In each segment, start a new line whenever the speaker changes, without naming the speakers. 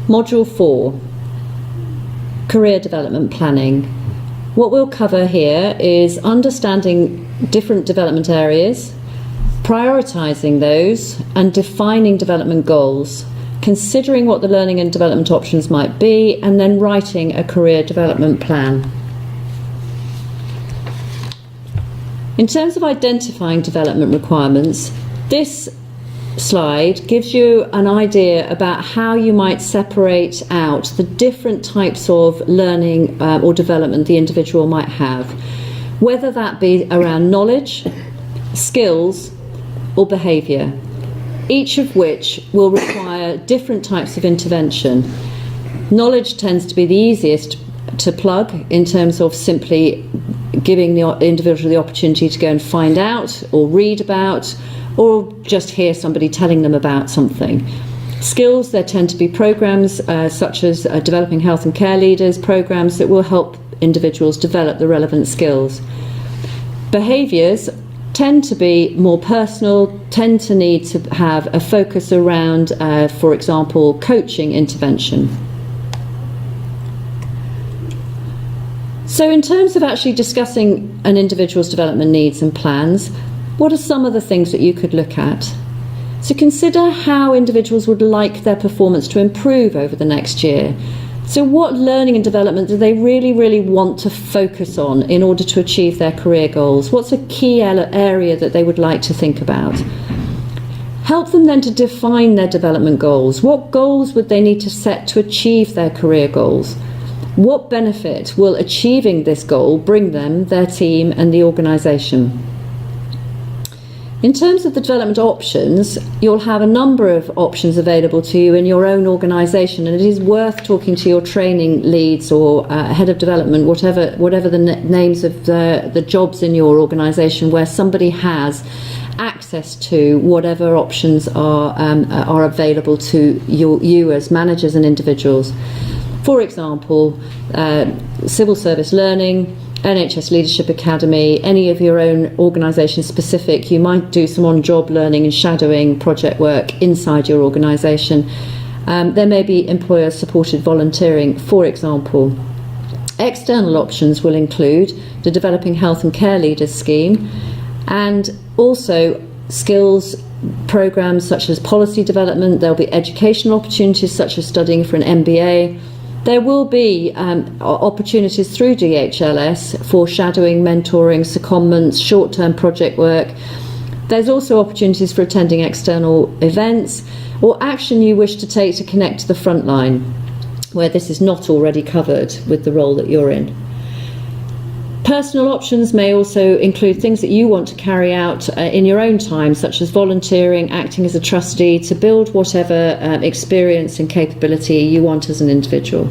Module 4, Career Development Planning. What we'll cover here is understanding different development areas, prioritising those, and defining development goals, considering what the learning and development options might be, and then writing a career development plan. In terms of identifying development requirements, this slide gives you an idea about how you might separate out the different types of learning or development the individual might have, whether that be around knowledge, skills, or behaviour, each of which will require different types of intervention. Knowledge tends to be the easiest to plug in terms of simply giving the individual the opportunity to go and find out or read about or just hear somebody telling them about something. Skills, there tend to be programs such as developing health and care leaders, programs that will help individuals develop the relevant skills. Behaviours tend to be more personal, tend to need to have a focus around, for example, coaching intervention. So in terms of actually discussing an individual's development needs and plans, what are some of the things that you could look at? So consider how individuals would like their performance to improve over the next year. So what learning and development do they really want to focus on in order to achieve their career goals? What's a key area that they would like to think about? Help them then to define their development goals. What goals would they need to set to achieve their career goals? What benefit will achieving this goal bring them, their team, and the organisation? In terms of the development options, you'll have a number of options available to you in your own organisation, and it is worth talking to your training leads or head of development, whatever the names of the jobs in your organisation, where somebody has access to whatever options are available to you as managers and individuals. For example, civil service learning, NHS Leadership Academy, any of your own organisation specific. You might do some on-job learning and shadowing project work inside your organisation. There may be employer-supported volunteering, for example. External options will include the Developing Health and Care Leaders scheme, and also skills programmes such as policy development. There'll be educational opportunities such as studying for an MBA. There will be opportunities through DHLS for shadowing, mentoring, secondments, short-term project work. There's also opportunities for attending external events or action you wish to take to connect to the front line, where this is not already covered with the role that you're in. Personal options may also include things that you want to carry out in your own time, such as volunteering, acting as a trustee, to build whatever experience and capability you want as an individual.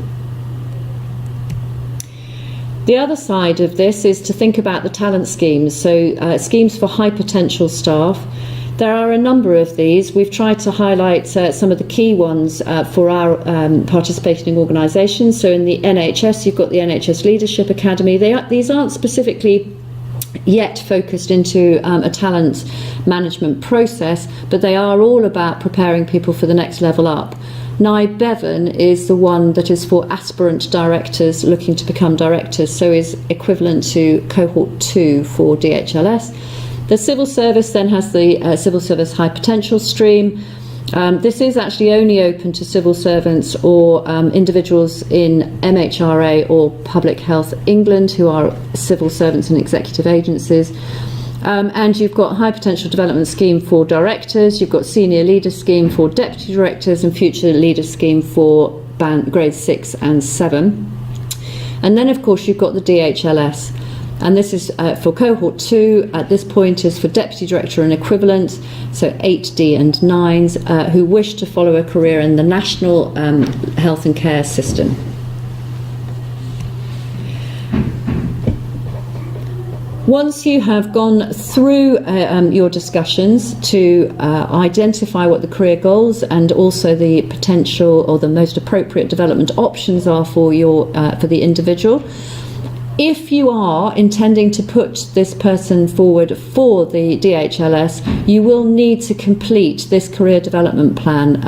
The other side of this is to think about the talent schemes, so schemes for high potential staff. There are a number of these. We've tried to highlight some of the key ones for our participating organisations. So in the NHS, you've got the NHS Leadership Academy. These aren't specifically yet focused into a talent management process, but they are all about preparing people for the next level up. Nye Bevan is the one that is for aspirant directors looking to become directors, so is equivalent to cohort 2 for DHLS. The civil service then has the civil service high potential stream. This is actually only open to civil servants or individuals in MHRA or Public Health England who are civil servants and executive agencies. And you've got high potential development scheme for directors, you've got senior leader scheme for deputy directors, and future leader scheme for grades 6 and 7. And then of course you've got the DHLS. And this is for cohort 2, at this point is for deputy director and equivalent, so 8D and 9s, who wish to follow a career in the national health and care system. Once you have gone through your discussions to identify what the career goals and also the potential or the most appropriate development options are for the individual, if you are intending to put this person forward for the DHLS, you will need to complete this career development plan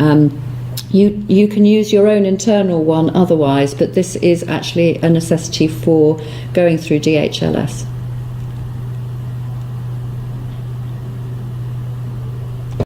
You can use your own internal one otherwise, but this is actually a necessity for going through DHLS.